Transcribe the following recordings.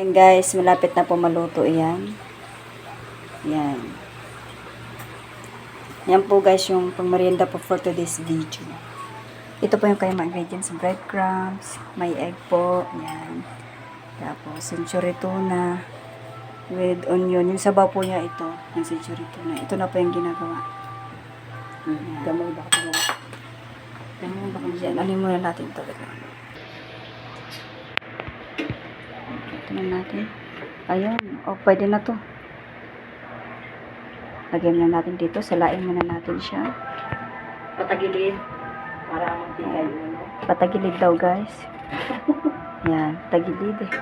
Ayan guys, malapit na po maluto yan. Yan. Yan po guys yung pangmerienda po for today's video. Ito po yung kayang mga ingredients. Breadcrumbs, may egg po. Yan. Tapos century tuna with onion. Yung sabaw po niya ito. Yung century tuna. Ito na po yung ginagawa. Damay ba ito? Damay ba ito? Yan. Alin muna natin ito. Ito na natin. Ayun. O, pwede na to. Lagyan na natin dito. Salain muna natin siya. Patagilid. Para magtigay yun. Patagilid daw guys. Yan. Tagilid eh.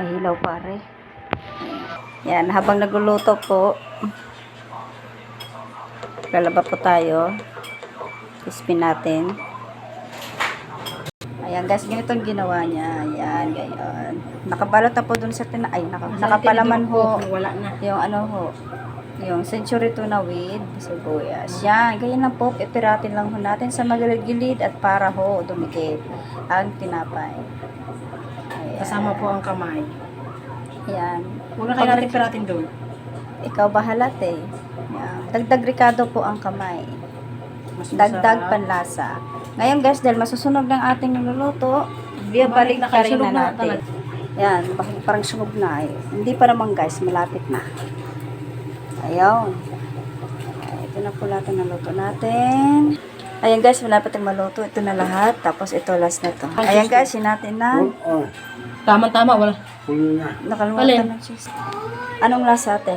Ay, hilaw pare. Yan. Habang nagluluto po, lalaba po tayo. Crispin natin. Ayan guys, ganitong ginawa niya. Ayan, gayon. Nakabalot na po dun sa ay, nakapalaman ho. Wala na. Yung ano ho, yung century tuna with sibuyas. Yan, ganyan lang po. Pipiratin lang ho natin sa magilid-gilid at para ho dumikit ang tinapay. Ayan. Kasama po ang kamay. Ayan. Huwag na kayo natin piratin doon. Ikaw bahalat eh. Yan. Dagdag ricado po ang kamay. Mas Dagdag masarap. panlasa. Ngayon guys, dahil masusunog ng ating niluluto, balik na rin na natin. Yan, parang sunog na eh. Hindi pa naman guys, malapit na. Ayaw. Ito na po lahat ang naluto natin. Ayan guys, malapit ang maluto. Ito na lahat. Tapos ito last na to. Ayan guys, natin na. Tama-tama, wala. Nakalimutan ng cheese. Anong lasa ate?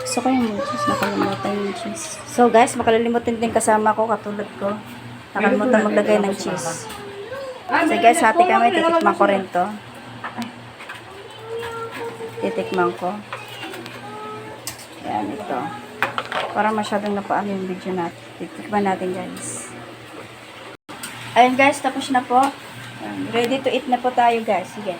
Gusto ko yung cheese. Nakalimutan yung cheese. So guys, makalilimutin din kasama ko, katulad ko. Nakalimutan maglagay ng cheese. So guys, hati kami. Titikman ko rin to. Ay. Titikman ko. Yan, ito. Para masyadong napaano yung video natin. Titikman natin guys. Ayun guys, tapos na po. Ready to eat na po tayo guys. Sige.